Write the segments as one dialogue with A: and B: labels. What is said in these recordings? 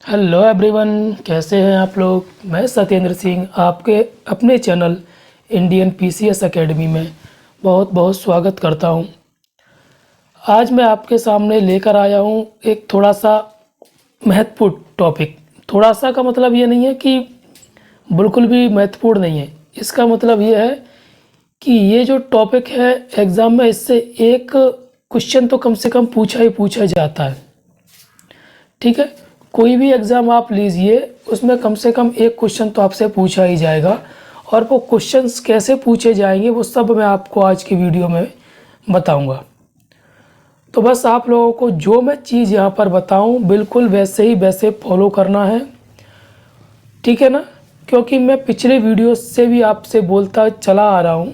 A: Hello everyone, कैसे हैं आप लोग। मैं सत्येंद्र सिंह आपके अपने चैनल इंडियन पीसीएस एकेडमी में बहुत बहुत स्वागत करता हूं। आज मैं आपके सामने लेकर आया हूं एक थोड़ा सा महत्वपूर्ण टॉपिक। थोड़ा सा का मतलब ये नहीं है कि बिल्कुल भी महत्वपूर्ण नहीं है। इसका मतलब ये है कि ये जो टॉपिक है एग्ज़ाम में इससे एक क्वेश्चन तो कम से कम पूछा ही पूछा जाता है। ठीक है, कोई भी एग्ज़ाम आप लीजिए उसमें कम से कम एक क्वेश्चन तो आपसे पूछा ही जाएगा, और वो क्वेश्चंस कैसे पूछे जाएंगे वो सब मैं आपको आज की वीडियो में बताऊंगा। तो बस आप लोगों को जो मैं चीज़ यहाँ पर बताऊं बिल्कुल वैसे ही वैसे फॉलो करना है, ठीक है ना। क्योंकि मैं पिछले वीडियो से भी आपसे बोलता चला आ रहा हूँ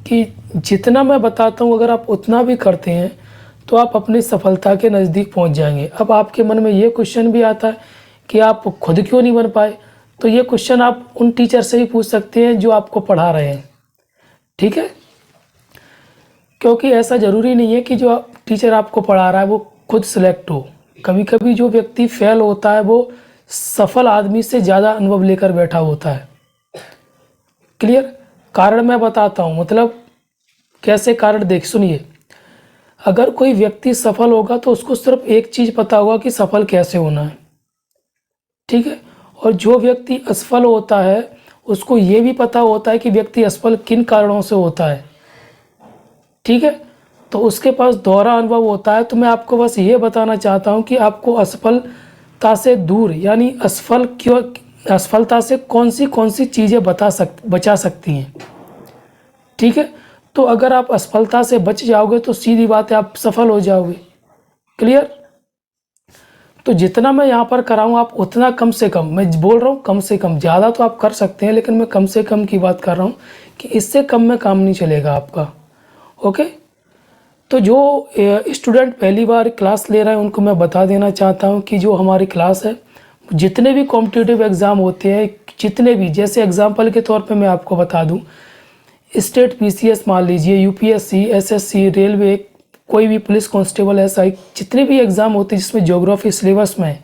A: कि जितना मैं बताता हूँ अगर आप उतना भी करते हैं तो आप अपनी सफलता के नज़दीक पहुँच जाएंगे। अब आपके मन में ये क्वेश्चन भी आता है कि आप खुद क्यों नहीं बन पाए, तो ये क्वेश्चन आप उन टीचर से ही पूछ सकते हैं जो आपको पढ़ा रहे हैं, ठीक है। क्योंकि ऐसा ज़रूरी नहीं है कि जो टीचर आपको पढ़ा रहा है वो खुद सिलेक्ट हो। कभी कभी जो व्यक्ति फेल होता है वो सफल आदमी से ज़्यादा अनुभव लेकर बैठा होता है। क्लियर। कारण मैं बताता हूँ, मतलब कैसे कारण, देख सुनिए। अगर कोई व्यक्ति सफल होगा तो उसको सिर्फ एक चीज़ पता होगा कि सफल कैसे होना है, ठीक है। और जो व्यक्ति असफल होता है उसको ये भी पता होता है कि व्यक्ति असफल किन कारणों से होता है, ठीक है। तो उसके पास दोहरा अनुभव होता है। तो मैं आपको बस ये बताना चाहता हूँ कि आपको असफलता से दूर, यानी असफलता से कौन सी चीज़ें बचा सकती हैं, ठीक है। तो अगर आप असफलता से बच जाओगे तो सीधी बात है आप सफल हो जाओगे। क्लियर। तो जितना मैं यहाँ पर कराऊँ आप उतना कम से कम, मैं बोल रहा हूँ कम से कम, ज़्यादा तो आप कर सकते हैं लेकिन मैं कम से कम की बात कर रहा हूँ कि इससे कम में काम नहीं चलेगा आपका। ओके। तो जो स्टूडेंट पहली बार क्लास ले रहे हैं उनको मैं बता देना चाहता हूँ कि जो हमारी क्लास है, जितने भी कॉम्पिटिटिव एग्ज़ाम होते हैं, जितने भी, जैसे एग्जांपल के तौर पे मैं आपको बता दूँ, स्टेट पीसीएस मान लीजिए, यूपीएससी, एसएससी, रेलवे, कोई भी पुलिस कांस्टेबल, एसआई, जितने भी एग्ज़ाम होते हैं जिसमें ज्योग्राफी सिलेबस में है,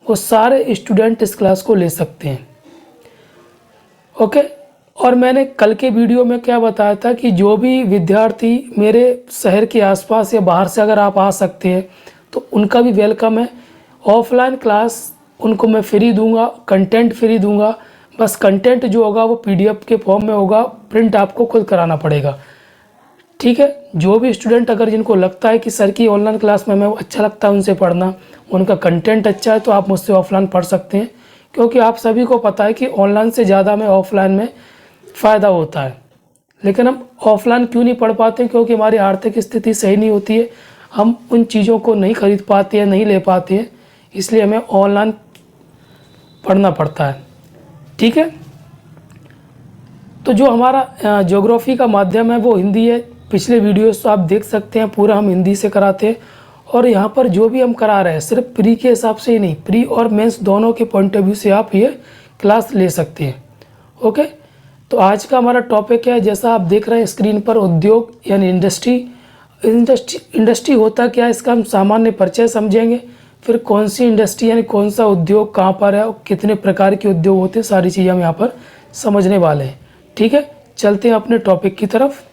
A: वो सारे स्टूडेंट इस क्लास को ले सकते हैं। ओके। और मैंने कल के वीडियो में क्या बताया था कि जो भी विद्यार्थी मेरे शहर के आसपास या बाहर से अगर आप आ सकते हैं तो उनका भी वेलकम है। ऑफलाइन क्लास उनको मैं फ्री दूंगा, कंटेंट फ्री दूंगा। बस कंटेंट जो होगा वो पीडीएफ के फॉर्म में होगा, प्रिंट आपको खुद कराना पड़ेगा, ठीक है। जो भी स्टूडेंट अगर जिनको लगता है कि सर की ऑनलाइन क्लास में हमें अच्छा लगता है उनसे पढ़ना, उनका कंटेंट अच्छा है, तो आप मुझसे ऑफलाइन पढ़ सकते हैं। क्योंकि आप सभी को पता है कि ऑनलाइन से ज़्यादा हमें ऑफलाइन में फ़ायदा होता है। लेकिन हम ऑफलाइन क्यों नहीं पढ़ पाते, क्योंकि हमारी आर्थिक स्थिति सही नहीं होती है, हम उन चीज़ों को नहीं खरीद पाते हैं, नहीं ले पाते हैं, इसलिए हमें ऑनलाइन पढ़ना पड़ता है, ठीक है। तो जो हमारा ज्योग्राफी का माध्यम है वो हिंदी है। पिछले वीडियोस तो आप देख सकते हैं, पूरा हम हिंदी से कराते हैं। और यहाँ पर जो भी हम करा रहे हैं सिर्फ प्री के हिसाब से ही नहीं, प्री और मेंस दोनों के पॉइंट ऑफ व्यू से आप ये क्लास ले सकते हैं। ओके। तो आज का हमारा टॉपिक है, जैसा आप देख रहे हैं स्क्रीन पर, उद्योग यानी इंडस्ट्री। इंडस्ट्री होता क्या है इसका हम सामान्य परिचय समझेंगे। फिर कौन सी इंडस्ट्री यानी कौन सा उद्योग कहाँ पर है और कितने प्रकार के उद्योग होते हैं, सारी चीज़ें हम यहाँ पर समझने वाले हैं, ठीक है। चलते हैं अपने टॉपिक की तरफ।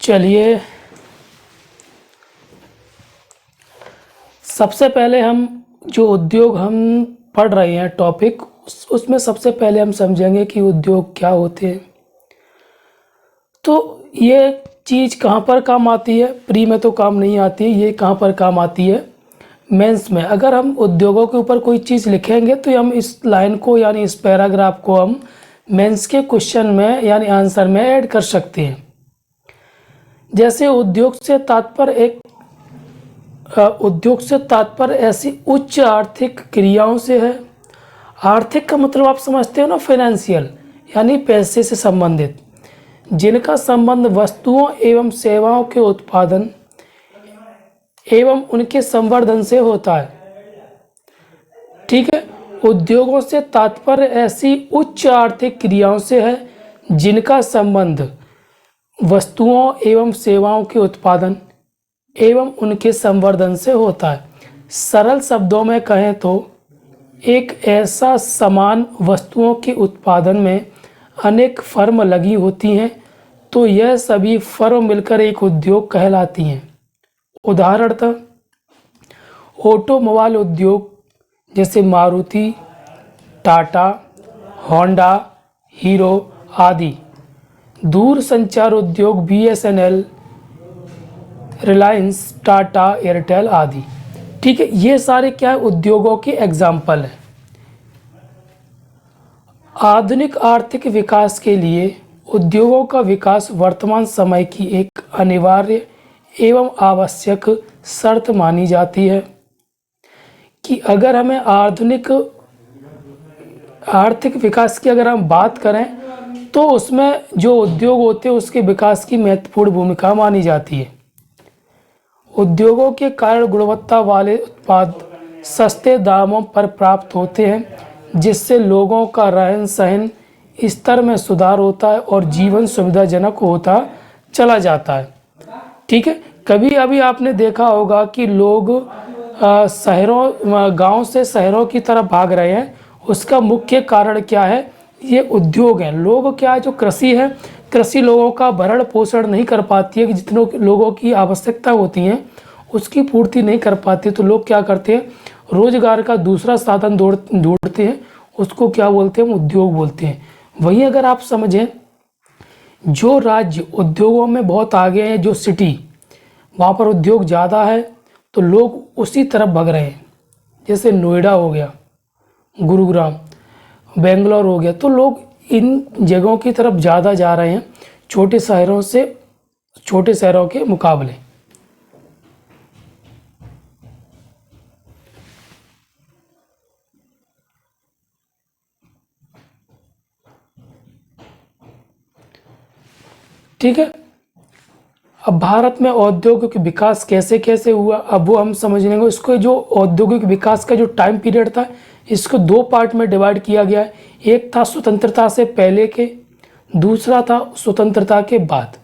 A: चलिए, सबसे पहले हम जो उद्योग हम पढ़ रहे हैं टॉपिक, उसमें सबसे पहले हम समझेंगे कि उद्योग क्या होते हैं। तो ये चीज़ कहाँ पर काम आती है, प्री में तो काम नहीं आती है, ये कहाँ पर काम आती है, मेंस में। अगर हम उद्योगों के ऊपर कोई चीज़ लिखेंगे तो हम इस लाइन को यानी इस पैराग्राफ को हम मेंस के क्वेश्चन में यानी आंसर में ऐड कर सकते हैं। जैसे उद्योग से तात्पर्य ऐसी उच्च आर्थिक क्रियाओं से है। आर्थिक का मतलब आप समझते हो ना, फाइनेंशियल, यानी पैसे से संबंधित, जिनका संबंध वस्तुओं एवं सेवाओं के उत्पादन एवं उनके संवर्धन से होता है, ठीक है। उद्योगों से तात्पर्य ऐसी उच्च आर्थिक क्रियाओं से है जिनका संबंध वस्तुओं एवं सेवाओं के उत्पादन एवं उनके संवर्धन से होता है। सरल शब्दों में कहें तो एक ऐसा समान वस्तुओं के उत्पादन में अनेक फर्म लगी होती हैं तो यह सभी फर्म मिलकर एक उद्योग कहलाती हैं। उदाहरणतः ऑटोमोबाइल उद्योग जैसे मारुति, टाटा, होंडा, हीरो आदि। दूरसंचार उद्योग बीएसएनएल, रिलायंस, टाटा, एयरटेल आदि। ठीक है, ये सारे क्या है, उद्योगों के एग्जाम्पल हैं। आधुनिक आर्थिक विकास के लिए उद्योगों का विकास वर्तमान समय की एक अनिवार्य एवं आवश्यक शर्त मानी जाती है कि अगर हमें आर्थिक विकास की अगर हम बात करें तो उसमें जो उद्योग होते हैं उसके विकास की महत्वपूर्ण भूमिका मानी जाती है। उद्योगों के कारण गुणवत्ता वाले उत्पाद सस्ते दामों पर प्राप्त होते हैं जिससे लोगों का रहन सहन स्तर में सुधार होता है और जीवन सुविधाजनक होता चला जाता है। ठीक है, कभी अभी आपने देखा होगा कि लोग गांव से शहरों की तरफ भाग रहे हैं। उसका मुख्य कारण क्या है, ये उद्योग हैं। लोग क्या है, जो कृषि है, कृषि लोगों का भरण पोषण नहीं कर पाती है कि जितनों लोगों की आवश्यकता होती है उसकी पूर्ति नहीं कर पाती। तो लोग क्या करते हैं, रोजगार का दूसरा साधन ढूंढते हैं, उसको क्या बोलते हैं, उद्योग बोलते हैं। वहीं अगर आप समझें, जो राज्य उद्योगों में बहुत आगे हैं, जो सिटी वहाँ पर उद्योग ज़्यादा है तो लोग उसी तरफ भाग रहे हैं। जैसे नोएडा हो गया, गुरुग्राम, बेंगलोर हो गया, तो लोग इन जगहों की तरफ ज़्यादा जा रहे हैं छोटे शहरों के मुकाबले। ठीक है, अब भारत में औद्योगिक विकास कैसे कैसे हुआ, अब वो हम समझ लेंगे। इसको जो औद्योगिक विकास का जो टाइम पीरियड था, इसको दो पार्ट में डिवाइड किया गया है। एक था स्वतंत्रता से पहले के, दूसरा था स्वतंत्रता के बाद।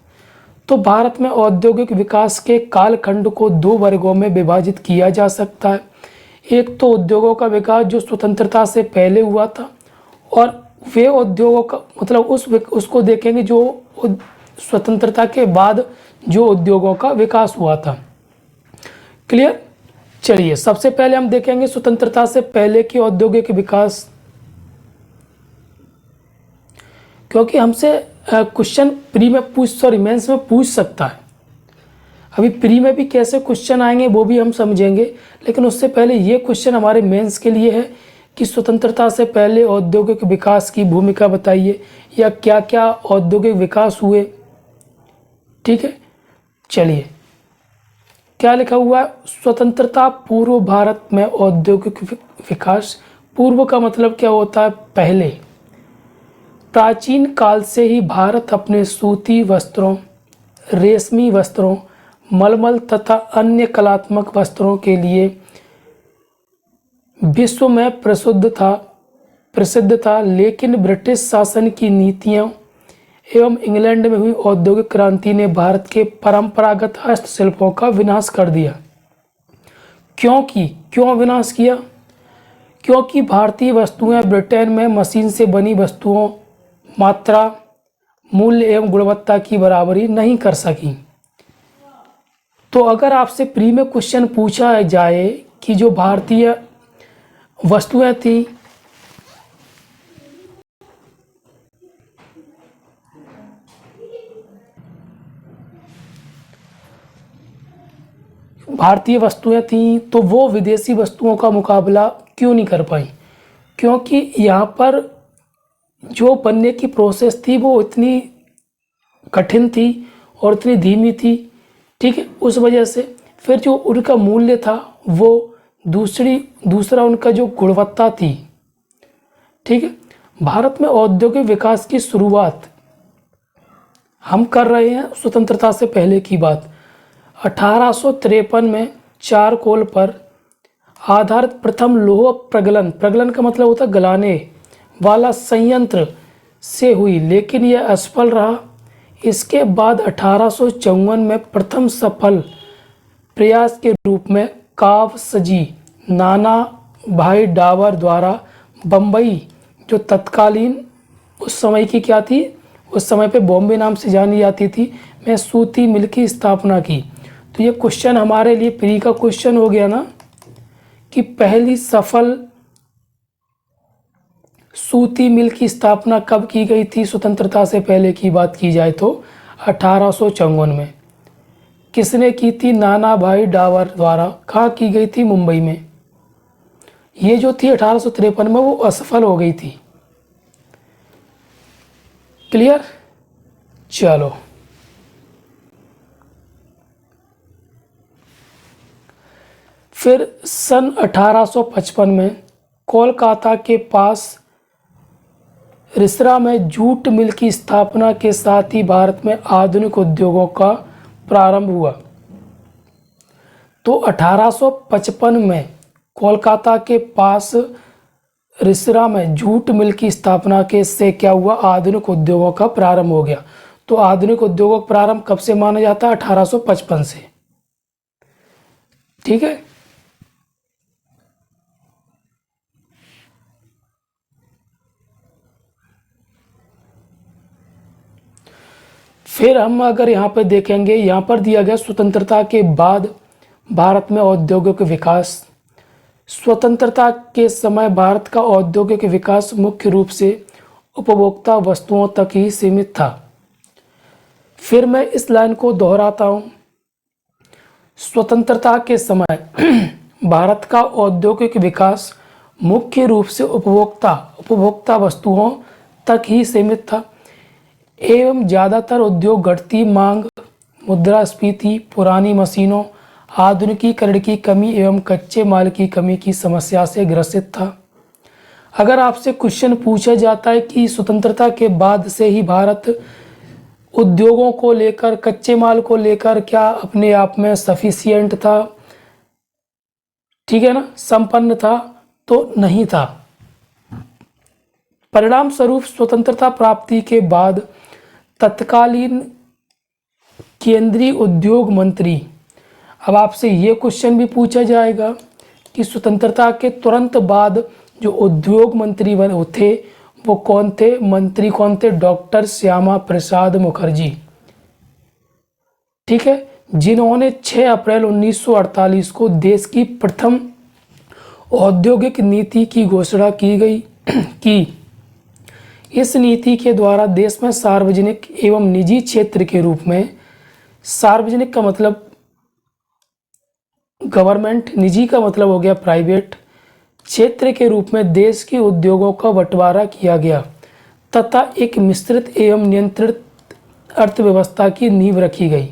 A: तो भारत में औद्योगिक विकास के कालखंड को दो वर्गों में विभाजित किया जा सकता है। एक तो उद्योगों का विकास जो स्वतंत्रता से पहले हुआ था, और वे उद्योगों का मतलब उसको देखेंगे जो स्वतंत्रता के बाद जो उद्योगों का विकास हुआ था। क्लियर? चलिए, सबसे पहले हम देखेंगे स्वतंत्रता से पहले की औद्योगिक विकास, क्योंकि हमसे क्वेश्चन मेंस में पूछ सकता है। अभी प्री में भी कैसे क्वेश्चन आएंगे वो भी हम समझेंगे, लेकिन उससे पहले ये क्वेश्चन हमारे मेंस के लिए है कि स्वतंत्रता से पहले औद्योगिक विकास की भूमिका बताइए, या क्या क्या औद्योगिक विकास हुए। ठीक है, चलिए क्या लिखा हुआ है, स्वतंत्रता पूर्व भारत में औद्योगिक विकास। पूर्व का मतलब क्या होता है, पहले। प्राचीन काल से ही भारत अपने सूती वस्त्रों, रेशमी वस्त्रों, मलमल तथा अन्य कलात्मक वस्त्रों के लिए विश्व में प्रसिद्ध था, लेकिन ब्रिटिश शासन की नीतियों एवं इंग्लैंड में हुई औद्योगिक क्रांति ने भारत के परंपरागत हस्तशिल्पों का विनाश कर दिया। क्यों विनाश किया? क्योंकि भारतीय वस्तुएं ब्रिटेन में मशीन से बनी वस्तुओं मात्रा, मूल्य एवं गुणवत्ता की बराबरी नहीं कर सकी। तो अगर आपसे प्री में क्वेश्चन पूछा जाए कि जो भारतीय वस्तुएं थी, तो वो विदेशी वस्तुओं का मुकाबला क्यों नहीं कर पाई? क्योंकि यहाँ पर जो बनने की प्रोसेस थी वो इतनी कठिन थी और इतनी धीमी थी। ठीक है, उस वजह से फिर जो उनका मूल्य था वो दूसरा उनका जो गुणवत्ता थी। ठीक है, भारत में औद्योगिक विकास की शुरुआत हम कर रहे हैं स्वतंत्रता से पहले की बात। 1853 में चारकोल पर आधारित प्रथम लोह प्रगलन का मतलब होता है गलाने वाला संयंत्र से हुई, लेकिन यह असफल रहा। इसके बाद 1854 में प्रथम सफल प्रयास के रूप में कावसजी नाना भाई डावर द्वारा बम्बई, जो तत्कालीन उस समय की क्या थी, उस समय पे बॉम्बे नाम से जानी जाती थी, में सूती मिल की स्थापना की। तो ये क्वेश्चन हमारे लिए प्री का क्वेश्चन हो गया ना, कि पहली सफल सूती मिल की स्थापना कब की गई थी। स्वतंत्रता से पहले की बात की जाए तो 1854 में। किसने की थी? नाना भाई डावर द्वारा। कहाँ की गई थी? मुंबई में। ये जो थी 1853 में, वो असफल हो गई थी। क्लियर? चलो, फिर सन 1855 में कोलकाता के पास रिसरा में जूट मिल की स्थापना के साथ ही भारत में आधुनिक उद्योगों का प्रारंभ हुआ। तो 1855 में कोलकाता के पास रिसरा में जूट मिल की स्थापना के से क्या हुआ? आधुनिक उद्योगों का प्रारंभ हो गया। तो आधुनिक उद्योगों का प्रारंभ कब से माना जाता है? 1855 से। ठीक है। फिर हम अगर यहाँ पे देखेंगे, यहाँ पर दिया गया स्वतंत्रता के बाद भारत में औद्योगिक विकास। स्वतंत्रता के समय भारत का औद्योगिक विकास मुख्य रूप से उपभोक्ता वस्तुओं तक ही सीमित था। फिर मैं इस लाइन को दोहराता हूँ। स्वतंत्रता के समय भारत का औद्योगिक विकास मुख्य रूप से उपभोक्ता वस्तुओं तक ही सीमित था एवं ज़्यादातर उद्योग घटती मांग, मुद्रास्फीति, पुरानी मशीनों, आधुनिकीकरण की कमी एवं कच्चे माल की कमी की समस्या से ग्रसित था। अगर आपसे क्वेश्चन पूछा जाता है कि स्वतंत्रता के बाद से ही भारत उद्योगों को लेकर, कच्चे माल को लेकर क्या अपने आप में सफिशिएंट था, ठीक है ना, संपन्न था? तो नहीं था। परिणाम स्वरूप स्वतंत्रता प्राप्ति के बाद तत्कालीन केंद्रीय उद्योग मंत्री, अब आपसे ये क्वेश्चन भी पूछा जाएगा कि स्वतंत्रता के तुरंत बाद जो उद्योग मंत्री बने थे वो कौन थे? मंत्री कौन थे? डॉक्टर श्यामा प्रसाद मुखर्जी। ठीक है, जिन्होंने 6 अप्रैल 1948 को देश की प्रथम औद्योगिक नीति की घोषणा की गई कि इस नीति के द्वारा देश में सार्वजनिक एवं निजी क्षेत्र के रूप में, सार्वजनिक का मतलब गवर्नमेंट, निजी का मतलब हो गया प्राइवेट, क्षेत्र के रूप में देश के उद्योगों का बंटवारा किया गया तथा एक मिश्रित एवं नियंत्रित अर्थव्यवस्था की नींव रखी गई।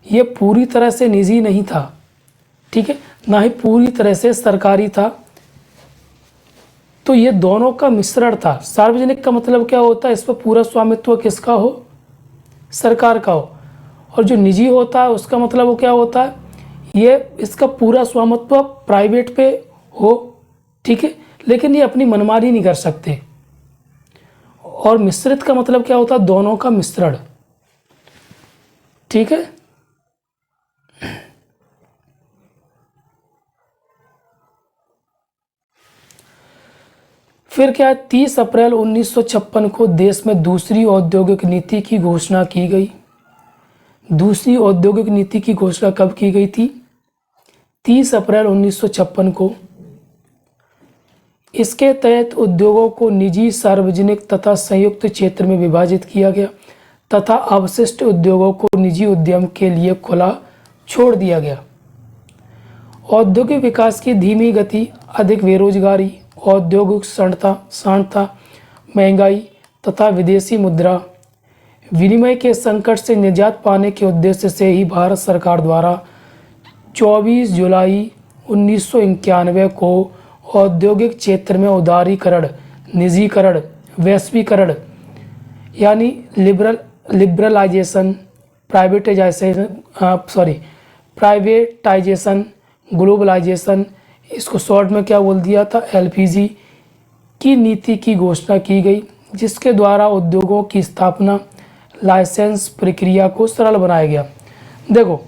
A: ये पूरी तरह से निजी नहीं था, ठीक है, ना ही पूरी तरह से सरकारी था। तो ये दोनों का मिश्रण था। सार्वजनिक का मतलब क्या होता है? इस पर पूरा स्वामित्व किसका हो? सरकार का हो। और जो निजी होता है उसका मतलब वो क्या होता है? ये इसका पूरा स्वामित्व प्राइवेट पे हो, ठीक है, लेकिन ये अपनी मनमानी नहीं कर सकते। और मिश्रित का मतलब क्या होता है? दोनों का मिश्रण, ठीक है। फिर क्या है? 30 अप्रैल 1956 को देश में दूसरी औद्योगिक नीति की घोषणा की गई। दूसरी औद्योगिक नीति की घोषणा कब की गई थी? 30 अप्रैल 1956 को। इसके तहत उद्योगों को निजी, सार्वजनिक तथा संयुक्त क्षेत्र में विभाजित किया गया तथा अवशिष्ट उद्योगों को निजी उद्यम के लिए खुला छोड़ दिया गया। औद्योगिक विकास की धीमी गति, अधिक बेरोजगारी, औद्योगिक सांठता, महंगाई तथा विदेशी मुद्रा विनिमय के संकट से निजात पाने के उद्देश्य से ही भारत सरकार द्वारा 24 जुलाई 1991 को औद्योगिक क्षेत्र में उदारीकरण, निजीकरण, वैश्वीकरण यानी लिबरलाइजेशन, प्राइवेटाइजेशन, ग्लोबलाइजेशन, इसको शॉर्ट में क्या बोल दिया था? एलपीजी की नीति की घोषणा की गई, जिसके द्वारा उद्योगों की स्थापना, लाइसेंस प्रक्रिया को सरल बनाया गया। देखो,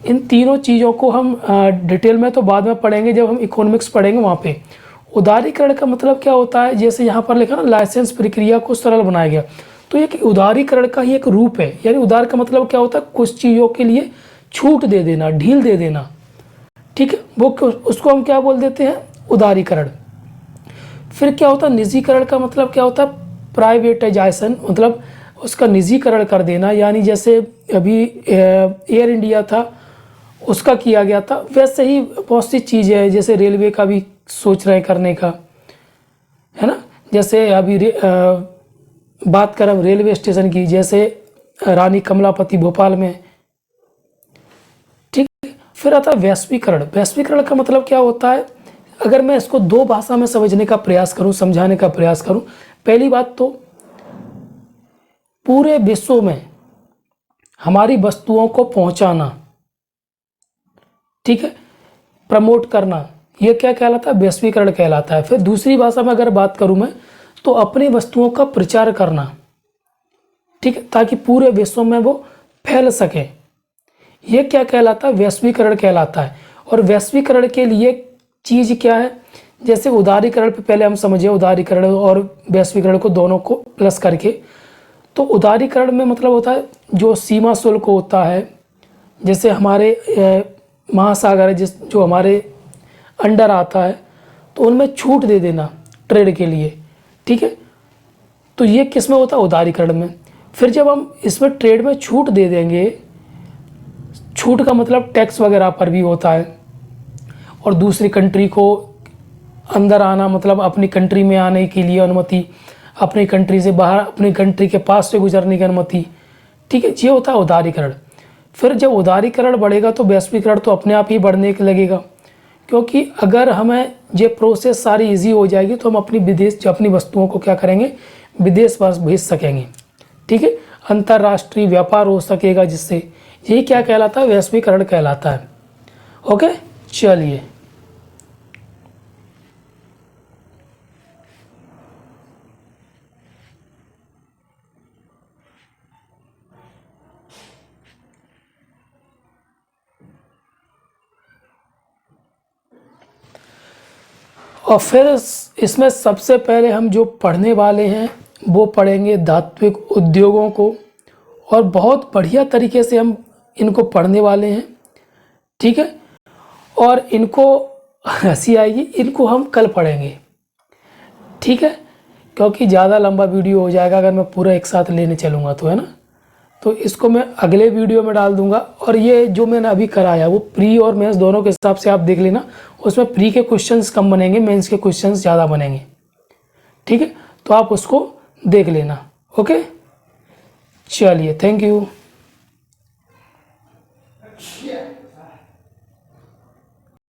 A: इन तीनों चीज़ों को हम डिटेल में तो बाद में पढ़ेंगे, जब हम इकोनॉमिक्स पढ़ेंगे वहाँ पे। उदारीकरण का मतलब क्या होता है, जैसे यहाँ पर लिखा ना, लाइसेंस प्रक्रिया को सरल बनाया गया, तो एक उदारीकरण का ही एक रूप है। यानी उदार का मतलब क्या होता है, कुछ चीज़ों के लिए छूट दे देना, ढील दे देना, ठीक है, वो उसको हम क्या बोल देते हैं, उदारीकरण। फिर क्या होता है, निजीकरण का मतलब क्या होता है, प्राइवेटाइजेशन, मतलब उसका निजीकरण कर देना। यानी जैसे अभी एयर इंडिया था, उसका किया गया था, वैसे ही बहुत सी चीज़ें हैं, जैसे रेलवे का भी सोच रहे करने का, है ना। जैसे अभी बात करें रेलवे स्टेशन की, जैसे रानी कमलापति भोपाल में, ठीक है। फिर आता है वैश्वीकरण। वैश्वीकरण का मतलब क्या होता है, अगर मैं इसको दो भाषा में समझने का प्रयास करूं, समझाने का प्रयास करूं, पहली बात तो पूरे विश्व में हमारी वस्तुओं को पहुंचाना, ठीक है, प्रमोट करना, ये क्या कहलाता है, वैश्वीकरण कहलाता है। फिर दूसरी भाषा में अगर बात करूं मैं, तो अपनी वस्तुओं का प्रचार करना, ठीक है, ताकि पूरे विश्व में वो फैल सके, ये क्या कहलाता है, वैश्वीकरण कहलाता है। और वैश्वीकरण के लिए चीज़ क्या है, जैसे उदारीकरण पे पहले हम समझे, उदारीकरण और वैश्वीकरण को दोनों को प्लस करके। तो उदारीकरण में मतलब होता है जो सीमा शुल्क होता है, जैसे हमारे महासागर है जो हमारे अंडर आता है, तो उनमें छूट दे देना ट्रेड के लिए, ठीक है। तो ये किस में होता है, उदारीकरण में। फिर जब हम इसमें ट्रेड में छूट दे देंगे, छूट का मतलब टैक्स वगैरह पर भी होता है, और दूसरी कंट्री को अंदर आना, मतलब अपनी कंट्री में आने के लिए अनुमति, अपनी कंट्री से बाहर, अपनी कंट्री के पास से गुजरने की अनुमति, ठीक है, ये होता है उदारीकरण। फिर जब उदारीकरण बढ़ेगा तो वैश्वीकरण तो अपने आप ही बढ़ने लगेगा, क्योंकि अगर हमें ये प्रोसेस सारी इजी हो जाएगी तो हम अपनी विदेश, जो अपनी वस्तुओं को क्या करेंगे, विदेश भेज सकेंगे, ठीक है, अंतर्राष्ट्रीय व्यापार हो सकेगा, जिससे यही क्या कहलाता है, वैश्वीकरण कहलाता है। ओके, चलिए। और फिर इसमें सबसे पहले हम जो पढ़ने वाले हैं वो पढ़ेंगे धात्विक उद्योगों को, और बहुत बढ़िया तरीके से हम इनको पढ़ने वाले हैं, ठीक है। और इनको हंसी आएगी, इनको हम कल पढ़ेंगे, ठीक है, क्योंकि ज़्यादा लंबा वीडियो हो जाएगा अगर मैं पूरा एक साथ लेने चलूँगा तो, है ना। तो इसको मैं अगले वीडियो में डाल दूंगा। और ये जो मैंने अभी कराया वो प्री और मेंस दोनों के हिसाब से आप देख लेना, उसमें प्री के क्वेश्चंस कम बनेंगे, मेंस के क्वेश्चंस ज़्यादा बनेंगे, ठीक है, तो आप उसको देख लेना। ओके, चलिए, थैंक यू।